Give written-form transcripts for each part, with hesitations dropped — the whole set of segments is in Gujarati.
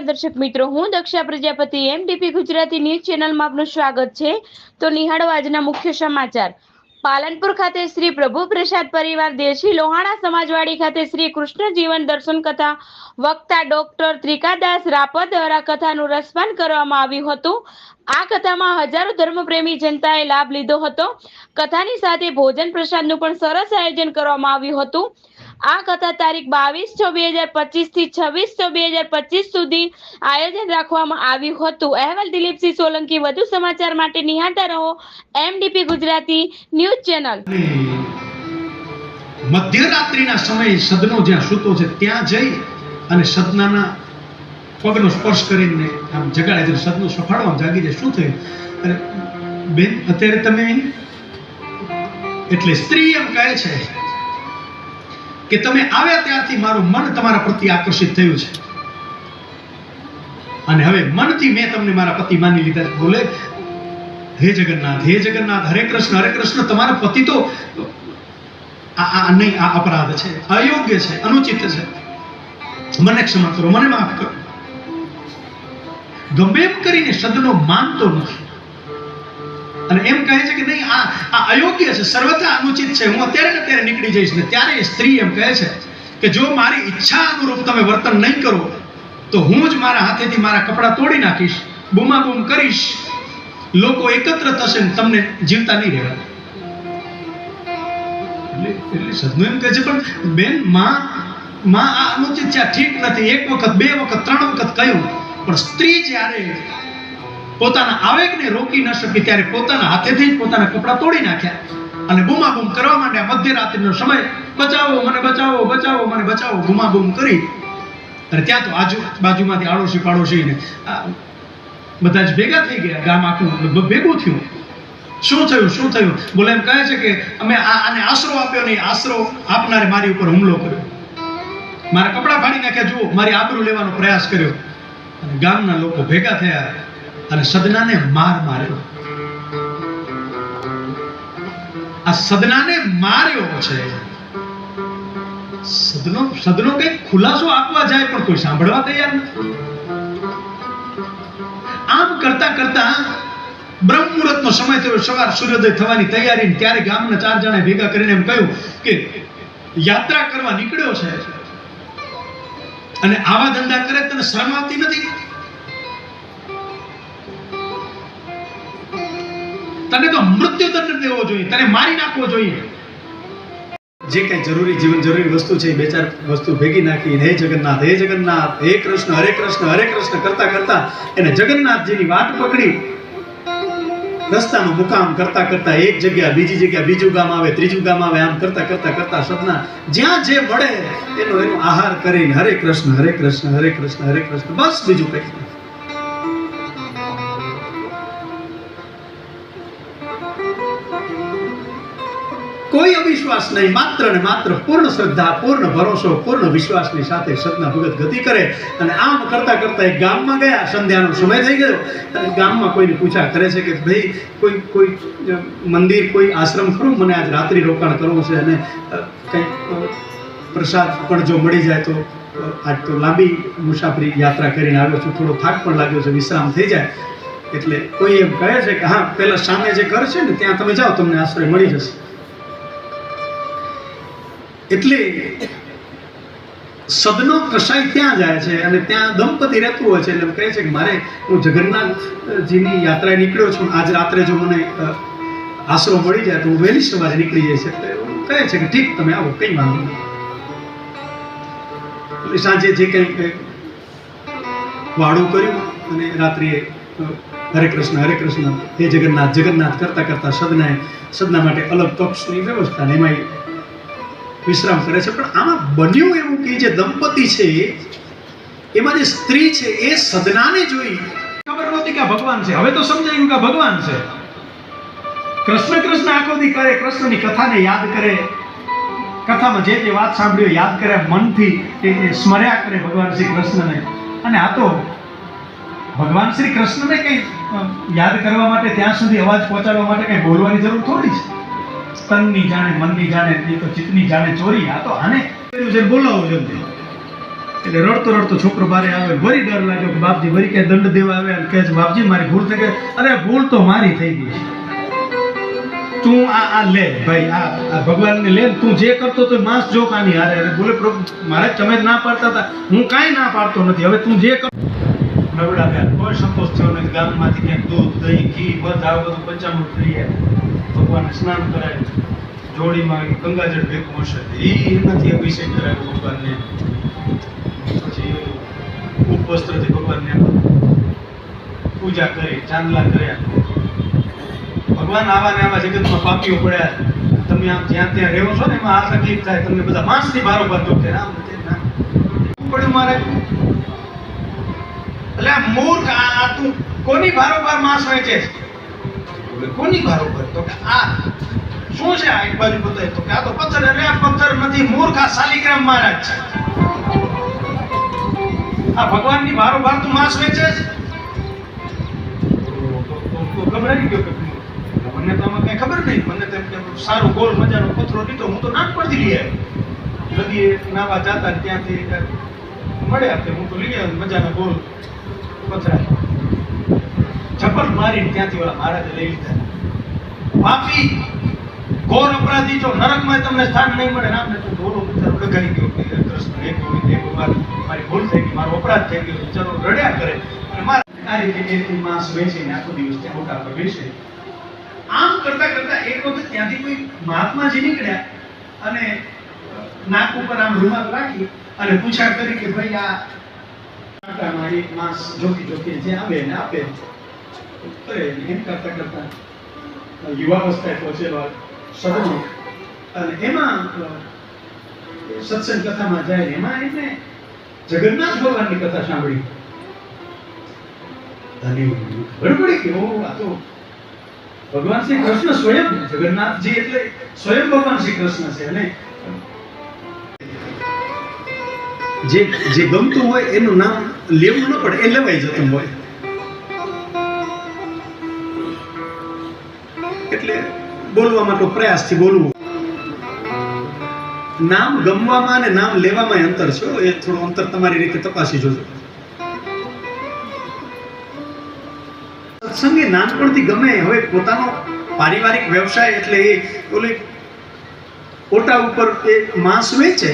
દર્શક મિત્રો, હું દક્ષા પ્રજાપતિ એમડીપી ગુજરાતી ન્યૂઝ ચેનલમાં આપનું સ્વાગત છે। તો નિહાળો આજના મુખ્ય સમાચાર। પાલનપુર ખાતે શ્રી પ્રભુ પ્રસાદ પરિવાર દેશી લોહાણા સમાજવાડી ખાતે શ્રી કૃષ્ણ જીવન દર્શન કથા વક્તા ડોક્ટર ત્રિકાદાસ રાપર દ્વારા કથાનું રસપાન કરવામાં આવ્યું હતું। આ કથામાં હજારો ધર્મપ્રેમી જનતાએ લાભ લીધો હતો। કથાની સાથે ભોજન પ્રસાદનું પણ સરસ આયોજન કરવામાં આવ્યું હતું। આ કથા તારીખ 22/6/2025 થી 26/6/2025 સુધી આયોજન રાખવામાં આવ્યું હતું। અહેવાલ દિલીપસિંહ સોલંકી। વધુ સમાચાર માટે નિહાળતા રહો એમડીપી ગુજરાતી ન્યૂઝ ચેનલ। મધ્યરાત્રિના સમયે સદનો જ્યાં સૂતો છે ત્યાં જઈ અને સદનાના પગનો સ્પર્શ કરીને આમ જગાડે છે। સદનો સફાળો જાગી જાય। શું થયું? અરે બેન, અત્યારે તમે એટલે સ્ત્રી એમ કહે છે કે તમે આવ્યા ત્યારથી મારું મન તમારા પ્રત્યે આકર્ષિત થયું છે અને હવે મનથી મેં તમને મારા પતિ માની લીધા છે। બોલે, હે જગન્નાથ, હે જગન્નાથ, હરે કૃષ્ણ, તમારા પતિ તો આ નહીં, આ અપરાધ છે, અયોગ્ય છે, અનુચિત છે, મને ક્ષમા કરો, મને માફ કરો। ગમે એમ કરીને સદનો માનતો નથી અને એમ કહે છે કે નહીં, આ અયોગ્ય છે, સર્વથા અનુચિત છે, હું અત્યારે ને અત્યારે નીકળી જઈશ ને। ત્યારે સ્ત્રી એમ કહે છે કે જો મારી ઈચ્છા અનુરૂપ તમે વર્તન નહીં કરો તો હું જ મારા હાથેથી મારા કપડાં તોડી નાખીશ, બૂમાબૂમ કરીશ, લોકો એકત્ર થશે ને તમને જીવતા નહીં રહેવા। એટલે સદનો એમ કહે છે પણ બેન, માં આ અનુચિત છે, ઠીક નથી। એક વખત, બે વખત, ત્રણ વખત કહ્યું, પણ સ્ત્રી જ્યારે પોતાના આવેગને રોકી ન શકી ત્યારે પોતાના હાથેથી જ પોતાના કપડાં તોડી નાખ્યા અને બૂમાબૂમ કરવા માંડ્યા। મધ્યરાત્રિનો સમય, બચાવો મને, બચાવો, બચાવો મને, બચાવો, બૂમાબૂમ કરી। અને ત્યાં તો આજુબાજુમાંથી આડોશી પાડોશી ને બધા જ ભેગા થઈ ગયા, ગામ આખું ભેગું થયું। શું થયું, શું થયું? બોલે એમ કહે છે કે અમે આને આશરો આપ્યો નહીં, આશરો આપનારે મારી ઉપર હુમલો કર્યો, મારા કપડાં ફાડી નાખ્યા, જુઓ, મારી આબરૂ લેવાનો પ્રયાસ કર્યો। અને ગામના લોકો ભેગા થયા અને સદનાને માર માર્યો। આ સદનાને માર્યો છે। સદનો કઈ ખુલાસો આપવા જાય પણ કોઈ સાંભળવા તૈયાર નથી। આમ કરતા કરતા બ્રહ્મ મુહૂર્તનો સમય થયો, સવાર સૂર્યોદય થવાની તૈયારી। ત્યારે ગામના 4 જણા ભેગા કરીને એમ કહ્યું કે યાત્રા કરવા નીકળ્યો છે અને આવા ધંધા કરે તને શરમ આવતી નથી? તને તો મૃત્યુદંડ દેવો જોઈએ, તને મારી નાખવો જોઈએ। જે કઈ જરૂરી, જીવન જરૂરી વસ્તુ છે, 2-4 વસ્તુ ભેગી નાખી, હે જગન્નાથ, હે જગન્નાથ, હે કૃષ્ણ, હરે કૃષ્ણ, હરે કૃષ્ણ કરતા કરતા એને જગન્નાથજીની વાટ પકડી રસ્તાનો મુકામ કરતા કરતા એક જગ્યા, બીજી જગ્યા, બીજું ગામ આવે, ત્રીજું ગામ આવે, આમ કરતા કરતા કરતા સદના જ્યાં જે મળે એનો આહાર કરીને હરે કૃષ્ણ, હરે કૃષ્ણ, હરે કૃષ્ણ, હરે કૃષ્ણ, બસ બીજું કઈ નહીં। કોઈ અવિશ્વાસ નહીં, માત્ર ને માત્ર પૂર્ણ શ્રદ્ધા, પૂર્ણ ભરોસો, પૂર્ણ વિશ્વાસની સાથે સદના ભગત ગતિ કરે। અને આમ કરતા કરતા એક ગામમાં ગયા। સંધ્યાનો સમય થઈ ગયો અને ગામમાં કોઈને પૂછા કરે છે કે ભાઈ કોઈ મંદિર, કોઈ આશ્રમ ખરું? મને આજ રાત્રિ રોકાણ કરવું છે અને કંઈક પ્રસાદ પણ જો મળી જાય તો। આજ તો લાંબી મુસાફરી યાત્રા કરીને આવ્યો છું, થોડો થાક પણ લાગ્યો છે, વિશ્રામ થઈ જાય। એટલે કોઈ એમ કહે છે કે હા, પેલા સામે જે ઘર છે ને ત્યાં તમે જાઓ, તમને આશ્રય મળી જશે। એટલે સદનો કસાઈ ત્યાં જાય છે અને ત્યાં દંપતી રહેતું હોય છે। એટલે કહે છે કે મારે, હું જગન્નાથજીની યાત્રાએ નીકળ્યો છું, આજ રાત્રે જો મને આશરો મળી જાય તો હું વહેલી સવારે નીકળી જઈશ। એટલે કહે છે કે ઠીક, તમે આવો, કઈ વાંધો નહીં। એટલે સાંજે જે કંઈ વાડું કર્યું અને રાત્રિએ હરે કૃષ્ણ, હરે કૃષ્ણ, હે જગન્નાથ, જગન્નાથ કરતા કરતા સદના માટે અલગ કક્ષની વ્યવસ્થા, એમાં વિશ્રામ કરે છે। પણ આમાં બન્યું એવું કે જે દંપતી છે એમાં જે સ્ત્રી છે એ સદનાને જોઈ ખબર નહોતી કે ભગવાન છે। હવે તો સમજાયું કે ભગવાન છે। કૃષ્ણ કૃષ્ણ આખો દી કરે, કૃષ્ણની કથાને યાદ કરે, કથામાં જે જે વાત સાંભળ્યો યાદ કરે, મનથી એ સ્મર્યા કરે ભગવાન શ્રી કૃષ્ણને। અને આ તો ભગવાન શ્રી કૃષ્ણને કંઈ યાદ કરવા માટે, ત્યાં સુધી અવાજ પહોંચાડવા માટે કંઈ બોલવાની જરૂર થોડી છે। તનની જાણે, મનની જાણે, એ તો ચિત્તની જાણે ચોરી। આ તો આને બોલાવો જલ્દી। એટલે રડતો રડતો છોકરો બારે આવે, વળી ડર લાગ્યો કે બાપજી વળી કઈ દંડ દેવા આવે અને કહે છે બાપજી મારી ભૂલ થઈ ગઈ. અરે ભૂલ તો મારી થઈ ગઈ, તું આ લે ભાઈ, આ ભગવાનને લે, તું જે કરતો તો માંસ જો કાની હારે. બોલે પ્રભુ મારે તમે જ ના પાડતા હતા, હું કાંઈ ના પાડતો નથી, હવે તું જે કર. નવડા ગયા, કોઈ સંતોષ થયો નથી. ગામમાંથી ક્યાંક દૂધ દહીં ઘી મધ આ બધું પંચામૃત લઈ આવ્યા, ભગવાનને સ્નાન કરાવ્યું, જોડીમાં ગંગાજળ ભેગું હશે એનાથી અભિષેક કરાવ્યો ભગવાનને. પછી ઉપવસ્ત્રથી ભગવાનને પૂજા કરી, ચાંદલા કર્યા. ભગવાન આવા ને આવા જગતમાં પાપીઓ પડ્યા, તમે આમ જ્યાં ત્યાં રહેવો છો ને એમાં આ તકલીફ થાય, તમને બધા માંસથી બારોબાર દુખે. આમ પડ્યું મારે, એટલે આ મૂર્ખ, આ તું કોની બારોબાર માંસ વેચે છે? કોની બારોબાર? તો કે આ શું છે? આ એક બાજુ બતાય તો કે આ તો પથ્થર. અરે આ પથ્થર નથી મૂર્ખ, આ શાલિગ્રામ મહારાજ છે. આ ભગવાનની બારોબાર તું માંસ વેચે છે? તો ગભરાઈ ગયો કે મને તો આમાં કઈ ખબર નહીં. મને તો સારો ગોળ મજાનો પથ્થરો લીધો, હું તો નાનપણથી લઈ આવ્યો. નદીએ નાવા જતા ત્યાંથી મળે આપણે, હું તો લઈ આવ્યો મજાનો ગોળ પથરા. ચપ્પલ મારીને ત્યાંથી ઓલા મહારાજે લઈ લીધા. પાપી ઘોર અપરાધી, જો નરકમાં તમને સ્થાન નહીં મળે. રામને તો ઢોલો બિચારો ડગાઈ ગયો કે કૃષ્ણ એક ગોવિંદ એક મારી ભૂલ થઈ ગઈ, મારો અપરાધ થઈ ગયો. બિચારો રડ્યા કરે અને મારા આ રીતે એક માંસ વેચીને આખો દિવસ ત્યાં મોટા પર બેસે. આમ કરતા કરતા એક વખત ત્યાંથી કોઈ મહાત્માજી નીકળ્યા અને નાક ઉપર આમ રૂમાલ રાખી અને પૂછા કરી કે ભાઈ આ મારી માંસ જોકી જોકી જે આવે ને આપે. એમ કરતા કરતા યુવાવસ્થાએ પહોંચેલો સદનો, અને એમાં સત્સંગ કથામાં જાય, એમાં એમને જગન્નાથ ભગવાનની કથા સાંભળી અને ખબર પડી કે ઓ આ તો ભગવાન શ્રી કૃષ્ણ સ્વયં, જગન્નાથજી એટલે સ્વયં ભગવાન શ્રી કૃષ્ણ છે. અને જે ગમતું હોય એનું નામ લેવું ન પડે, એ લેવાઈ જતું હોય. એટલે બોલવામાં તો પ્રયાસથી બોલવું. નામ ગમવામાં અને નામ લેવામાં અંતર છે, એ થોડું અંતર તમારી રીતે તપાસી જોજો. સત્સંગ એ નાનપણથી ગમે. હવે પોતાનો પારિવારિક વ્યવસાય એટલે એ ઓલી ઓટા ઉપર એ માંસ વેચે,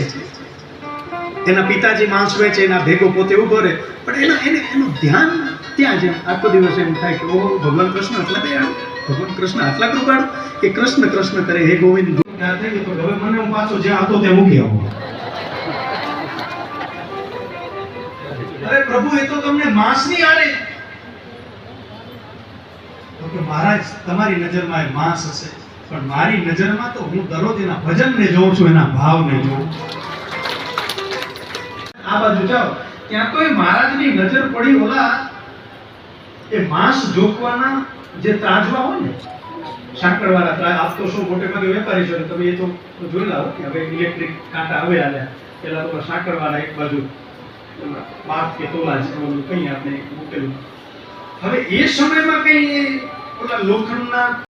એના પિતાજી માંસ વેચે, એના ભેગો પોતે ઉભો રહે, પણ એનું ધ્યાન ત્યાં જ આખો દિવસ એમ થાય કે ઓહો ભગવાન કૃષ્ણ આટલા દયાળુ, ભગવાન કૃષ્ણ આટલા કૃપાળુ કે કૃષ્ણ કૃષ્ણ કરે હે ગોવિંદ. થઈ ગયું તો હવે મને હું પાછો જ્યાં હતો ત્યાં મૂકી આવું. અરે પ્રભુ એ તો તમને માંસની આડે. તો કે મહારાજ તમારી નજરમાં એ માંસ હશે, પણ મારી નજરમાં તો હું દરરોજ એના ભજનને જોઉં છું, એના ભાવને જોઉં. આ બાજુ જાઓ ત્યાં તો એ મહારાજની નજર પડી ઓલા એ માંસ જોખવાના જે ત્રાજવા હોય ને, સાંકળવાળા ત્રાજ. આપ તો શું મોટે ભાગે વેપારી છો, તમે એ તો જોઈ લાવો કે હવે ઇલેક્ટ્રિક કાંટા હવે આલ્યા. પેલા તો સાંકળવાળા એક બાજુ માપ કે તોલા છે કઈ આપણે મૂકેલું. હવે એ સમયમાં કઈ ઓલા લોખંડના